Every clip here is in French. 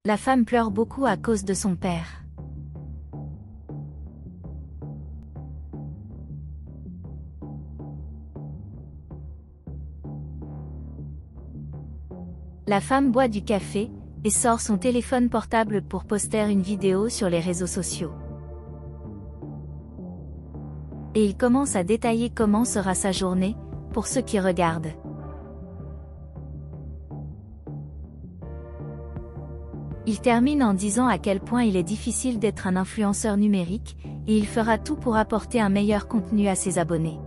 La femme pleure beaucoup à cause de son père. La femme boit du café et sort son téléphone portable pour poster une vidéo sur les réseaux sociaux. Et il commence à détailler comment sera sa journée, pour ceux qui regardent. Il termine en disant à quel point il est difficile d'être un influenceur numérique, et il fera tout pour apporter un meilleur contenu à ses abonnés.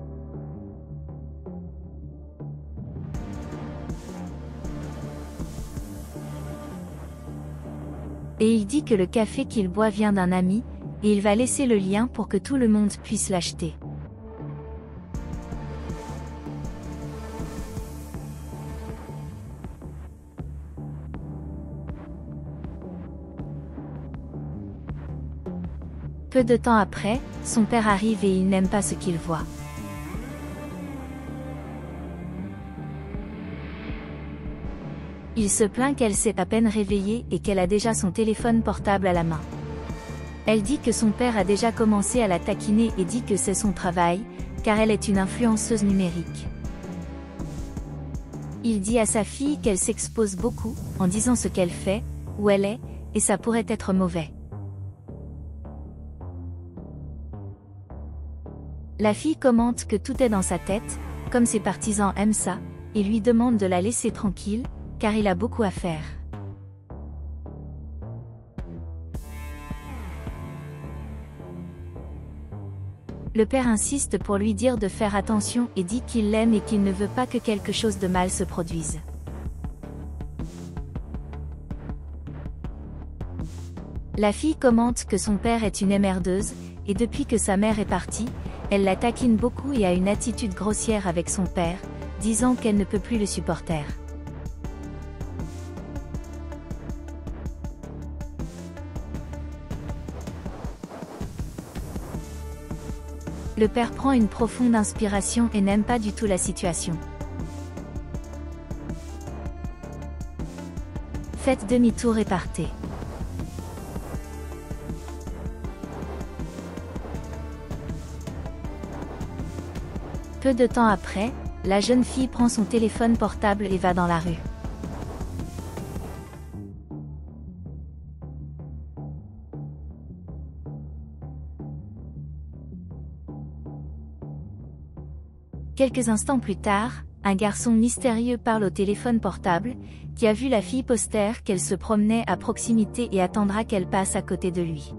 Et il dit que le café qu'il boit vient d'un ami, et il va laisser le lien pour que tout le monde puisse l'acheter. Peu de temps après, son père arrive et il n'aime pas ce qu'il voit. Il se plaint qu'elle s'est à peine réveillée et qu'elle a déjà son téléphone portable à la main. Elle dit que son père a déjà commencé à la taquiner et dit que c'est son travail, car elle est une influenceuse numérique. Il dit à sa fille qu'elle s'expose beaucoup, en disant ce qu'elle fait, où elle est, et ça pourrait être mauvais. La fille commente que tout est dans sa tête, comme ses partisans aiment ça, et lui demande de la laisser tranquille, car il a beaucoup à faire. Le père insiste pour lui dire de faire attention et dit qu'il l'aime et qu'il ne veut pas que quelque chose de mal se produise. La fille commente que son père est une emmerdeuse, et depuis que sa mère est partie, elle la taquine beaucoup et a une attitude grossière avec son père, disant qu'elle ne peut plus le supporter. Le père prend une profonde inspiration et n'aime pas du tout la situation. Faites demi-tour et partez. Peu de temps après, la jeune fille prend son téléphone portable et va dans la rue. Quelques instants plus tard, un garçon mystérieux parle au téléphone portable, qui a vu la fille poster qu'elle se promenait à proximité et attendra qu'elle passe à côté de lui.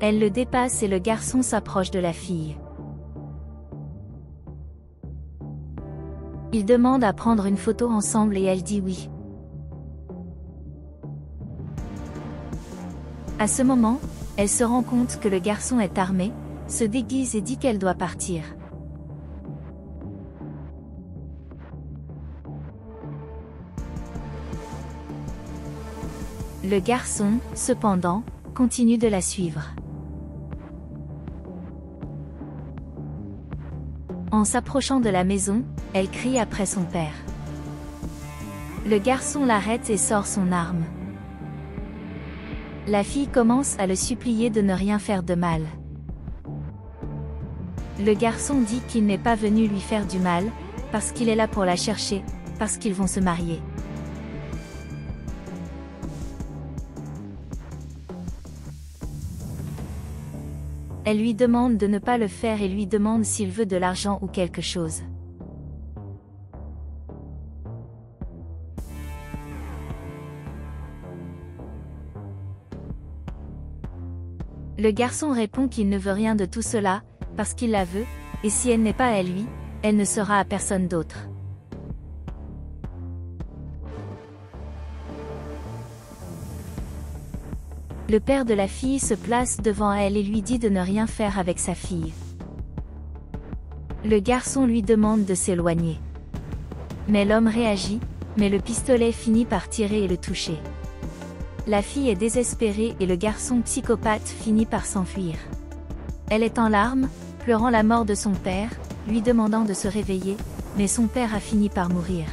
Elle le dépasse et le garçon s'approche de la fille. Il demande à prendre une photo ensemble et elle dit oui. À ce moment, elle se rend compte que le garçon est armé, se déguise et dit qu'elle doit partir. Le garçon, cependant, continue de la suivre. En s'approchant de la maison, elle crie après son père. Le garçon l'arrête et sort son arme. La fille commence à le supplier de ne rien faire de mal. Le garçon dit qu'il n'est pas venu lui faire du mal, parce qu'il est là pour la chercher, parce qu'ils vont se marier. Elle lui demande de ne pas le faire et lui demande s'il veut de l'argent ou quelque chose. Le garçon répond qu'il ne veut rien de tout cela, parce qu'il la veut, et si elle n'est pas à lui, elle ne sera à personne d'autre. Le père de la fille se place devant elle et lui dit de ne rien faire avec sa fille. Le garçon lui demande de s'éloigner. Mais l'homme réagit, mais le pistolet finit par tirer et le toucher. La fille est désespérée et le garçon psychopathe finit par s'enfuir. Elle est en larmes, pleurant la mort de son père, lui demandant de se réveiller, mais son père a fini par mourir.